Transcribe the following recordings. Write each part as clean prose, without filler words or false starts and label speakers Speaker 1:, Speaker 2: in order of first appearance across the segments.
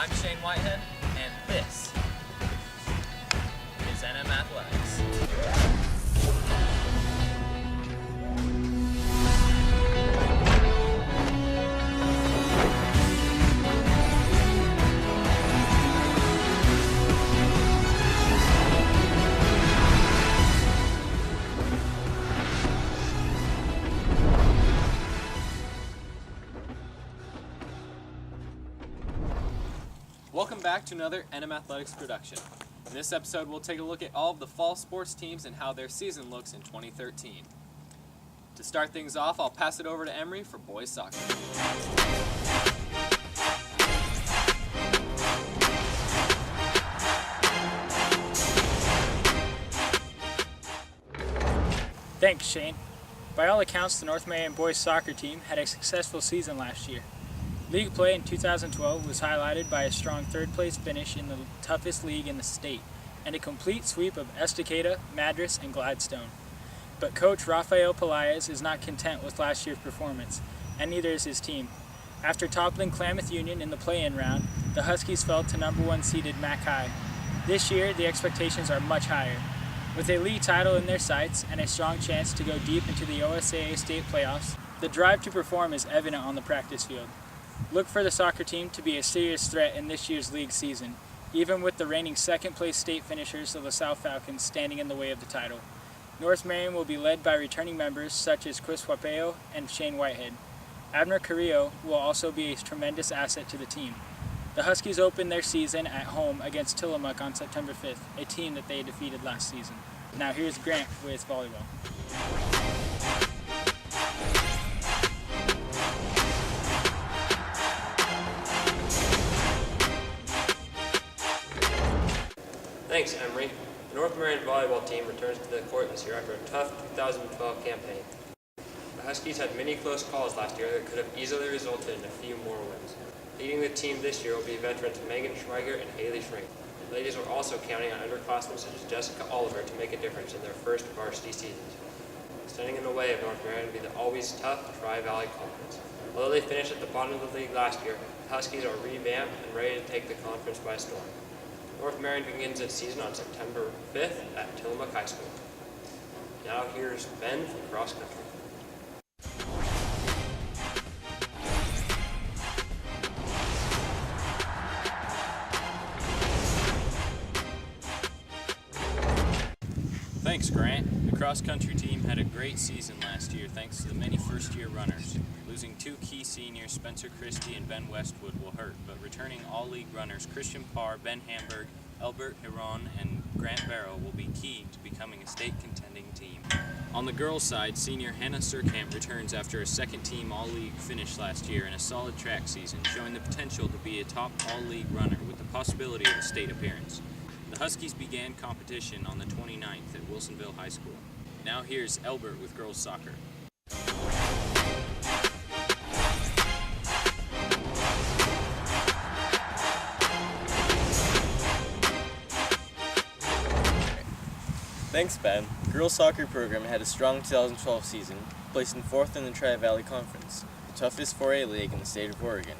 Speaker 1: I'm Shane Whitehead, and this is NM Athletics. Welcome back to another NM Athletics production. In this episode, we'll take a look at all of the fall sports teams and how their season looks in 2013. To start things off, I'll pass it over to Emery for boys soccer.
Speaker 2: Thanks, Shane. By all accounts, the North Marion boys soccer team had a successful season last year. League play in 2012 was highlighted by a strong third-place finish in the toughest league in the state, and a complete sweep of Estacada, Madras, and Gladstone. But coach Rafael Pelaez is not content with last year's performance, and neither is his team. After toppling Klamath Union in the play-in round, the Huskies fell to number 1 seeded Mac High. This year, the expectations are much higher. With a league title in their sights and a strong chance to go deep into the OSAA state playoffs, the drive to perform is evident on the practice field. Look for the soccer team to be a serious threat in this year's league season, even with the reigning second-place state finishers of the South Falcons standing in the way of the title. North Marion will be led by returning members such as Chris Wapeo and Shane Whitehead. Abner Carrillo will also be a tremendous asset to the team. The Huskies open their season at home against Tillamook on September 5th, a team that they defeated last season. Now here's Grant with volleyball.
Speaker 3: Thanks, Emery. The North Marion volleyball team returns to the court this year after a tough 2012 campaign. The Huskies had many close calls last year that could have easily resulted in a few more wins. Leading the team this year will be veterans Megan Schweiger and Haley Shrink. The ladies are also counting on underclassmen such as Jessica Oliver to make a difference in their first varsity seasons. Standing in the way of North Marion will be the always tough Tri-Valley Conference. Although they finished at the bottom of the league last year, the Huskies are revamped and ready to take the conference by storm. North Marion begins its season on September 5th at Tillamook High School. Now here's Ben from cross country.
Speaker 1: Thanks, Grant. The cross-country team had a great season last year thanks to the many first-year runners. Losing 2 key seniors, Spencer Christie and Ben Westwood, will hurt, but returning all-league runners Christian Parr, Ben Hamburg, Albert Hiron, and Grant Barrow will be key to becoming a state-contending team. On the girls' side, senior Hannah Surkamp returns after a second-team all-league finish last year and a solid track season, showing the potential to be a top all-league runner with the possibility of a state appearance. The Huskies began competition on the 29th at Wilsonville High School. Now here's Elbert with girls soccer.
Speaker 4: Thanks, Ben. The girls soccer program had a strong 2012 season, placing 4th in the Tri-Valley Conference, the toughest 4A league in the state of Oregon.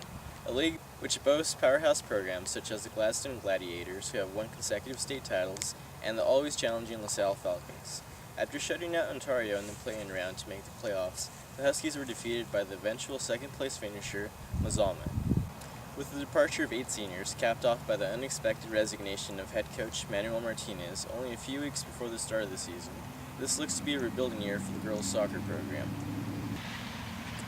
Speaker 4: A league which boasts powerhouse programs such as the Gladstone Gladiators, who have won consecutive state titles, and the always challenging LaSalle Falcons. After shutting out Ontario in the play-in round to make the playoffs, the Huskies were defeated by the eventual second-place finisher, Mazalma. With the departure of 8 seniors, capped off by the unexpected resignation of head coach Manuel Martinez only a few weeks before the start of the season, this looks to be a rebuilding year for the girls' soccer program.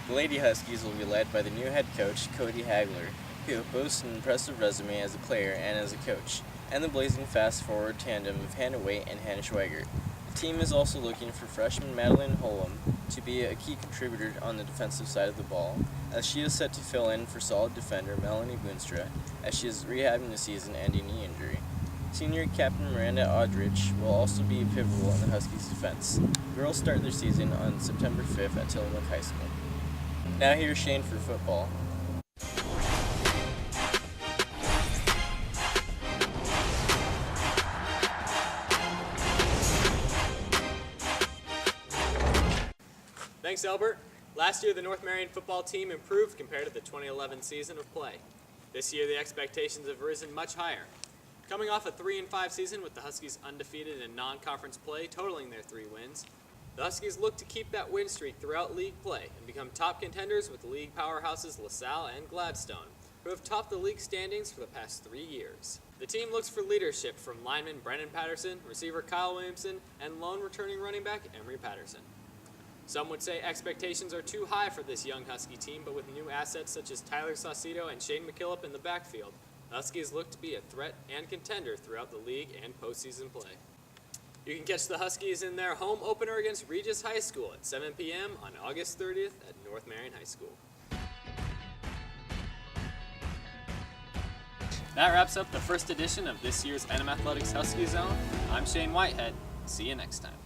Speaker 4: The Lady Huskies will be led by the new head coach, Cody Hagler, who boasts an impressive resume as a player and as a coach, and the blazing fast-forward tandem of Hannah Waite and Hannah Schweiger. The team is also looking for freshman Madeline Holm to be a key contributor on the defensive side of the ball, as she is set to fill in for solid defender Melanie Boonstra, as she is rehabbing the season-ending knee injury. Senior captain Miranda Aldrich will also be pivotal in the Huskies' defense. The girls start their season on September 5th at Tillamook High School. Now here's Shane for football.
Speaker 1: Thanks, Albert. Last year, the North Marion football team improved compared to the 2011 season of play.
Speaker 5: This year, the expectations have risen much higher. Coming off a 3-5 season with the Huskies undefeated in non-conference play, totaling their 3 wins, the Huskies look to keep that win streak throughout league play and become top contenders with the league powerhouses LaSalle and Gladstone, who have topped the league standings for the past 3 years. The team looks for leadership from lineman Brennan Patterson, receiver Kyle Williamson, and lone returning running back Emery Patterson. Some would say expectations are too high for this young Husky team, but with new assets such as Tyler Saucedo and Shane McKillop in the backfield, the Huskies look to be a threat and contender throughout the league and postseason play. You can catch the Huskies in their home opener against Regis High School at 7 p.m. on August 30th at North Marion High School. That wraps up the first edition of this year's NM Athletics Husky Zone. I'm Shane Whitehead. See you next time.